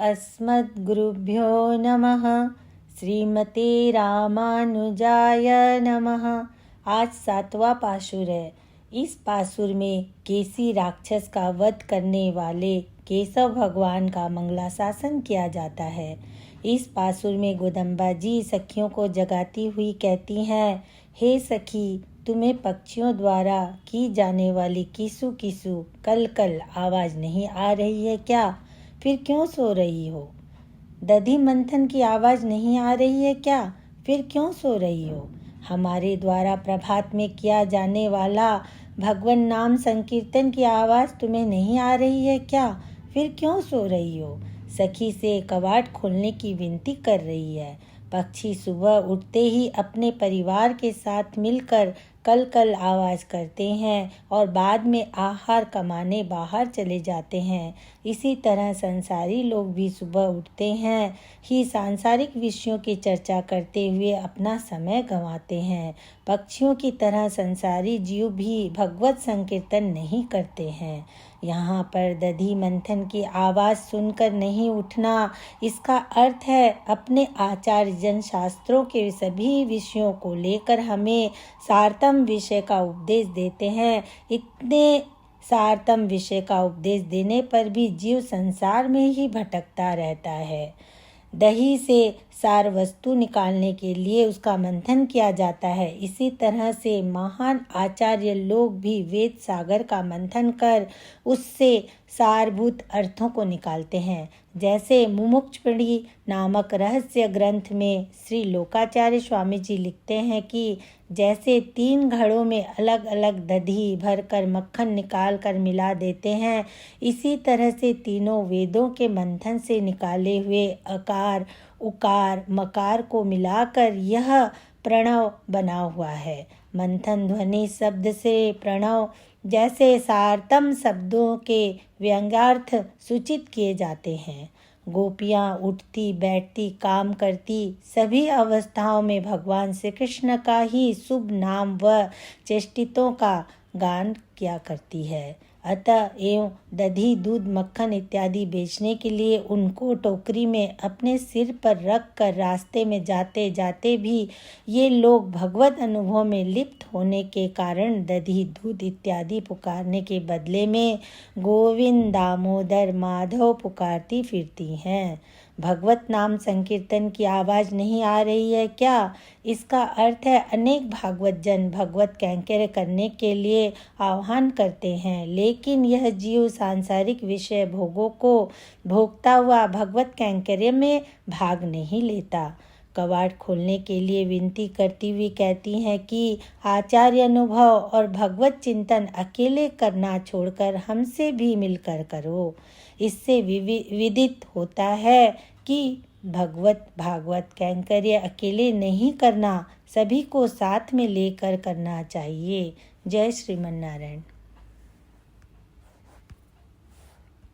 अस्मद्गुरुभ्यो नमः। श्रीमते रामानुजाय नमः। आज 7वां पाशुर है। इस पाशुर में केसी राक्षस का वध करने वाले केशव भगवान का मंगलाशासन किया जाता है। इस पाशुर में गोदम्बा जी सखियों को जगाती हुई कहती हैं, हे सखी, तुम्हें पक्षियों द्वारा की जाने वाली किसु किसु कल कल आवाज़ नहीं आ रही है क्या? फिर क्यों सो रही हो? दधि मंथन की आवाज़ नहीं आ रही है क्या? फिर क्यों सो रही हो? हमारे द्वारा प्रभात में किया जाने वाला भगवान नाम संकीर्तन की आवाज़ तुम्हें नहीं आ रही है क्या? फिर क्यों सो रही हो? सखी से कवाट खोलने की विनती कर रही है। पक्षी सुबह उठते ही अपने परिवार के साथ मिलकर कल कल आवाज़ करते हैं और बाद में आहार कमाने बाहर चले जाते हैं। इसी तरह संसारी लोग भी सुबह उठते हैं ही सांसारिक विषयों की चर्चा करते हुए अपना समय गंवाते हैं। पक्षियों की तरह संसारी जीव भी भगवत संकीर्तन नहीं करते हैं। यहाँ पर दधि मंथन की आवाज़ सुनकर नहीं उठना, इसका अर्थ है अपने आचार्य जन शास्त्रों के सभी विषयों को लेकर हमें सारतम विषय का उपदेश देते हैं। इतने सारतम विषय का उपदेश देने पर भी जीव संसार में ही भटकता रहता है। दही से सार वस्तु निकालने के लिए उसका मंथन किया जाता है। इसी तरह से महान आचार्य लोग भी वेद सागर का मंथन कर उससे सारभूत अर्थों को निकालते हैं। जैसे मुमुक्षुपिंडी नामक रहस्य ग्रंथ में श्री लोकाचार्य स्वामी जी लिखते हैं कि जैसे 3 घड़ों में अलग अलग दधी भरकर मक्खन निकाल कर मिला देते हैं, इसी तरह से तीनों वेदों के मंथन से निकाले हुए अकार उकार मकार को मिलाकर यह प्रणव बना हुआ है। मंथन ध्वनि शब्द से प्रणव जैसे सारतम शब्दों के व्यंग्यार्थ सूचित किए जाते हैं। गोपियाँ उठती बैठती काम करती सभी अवस्थाओं में भगवान श्री कृष्ण का ही शुभ नाम व चेष्टितों का गान किया करती है। अतः एवं दधी दूध मक्खन इत्यादि बेचने के लिए उनको टोकरी में अपने सिर पर रख कर रास्ते में जाते जाते भी ये लोग भगवत अनुभव में लिप्त होने के कारण दधी दूध इत्यादि पुकारने के बदले में गोविंद दामोदर माधव पुकारती फिरती हैं। भगवत नाम संकीर्तन की आवाज़ नहीं आ रही है क्या? इसका अर्थ है अनेक भागवत जन भगवत कैंकर्य करने के लिए आह्वान करते हैं, लेकिन यह जीव सांसारिक विषय भोगों को भोगता हुआ भगवत कैंकर्य में भाग नहीं लेता। कवाड़ खोलने के लिए विनती करती हुई कहती हैं कि आचार्य अनुभव और भगवत चिंतन अकेले करना छोड़कर हमसे भी मिलकर करो। इससे विदित होता है कि भगवत भागवत कैंकर्य अकेले नहीं करना, सभी को साथ में लेकर करना चाहिए। जय श्रीमन नारायण।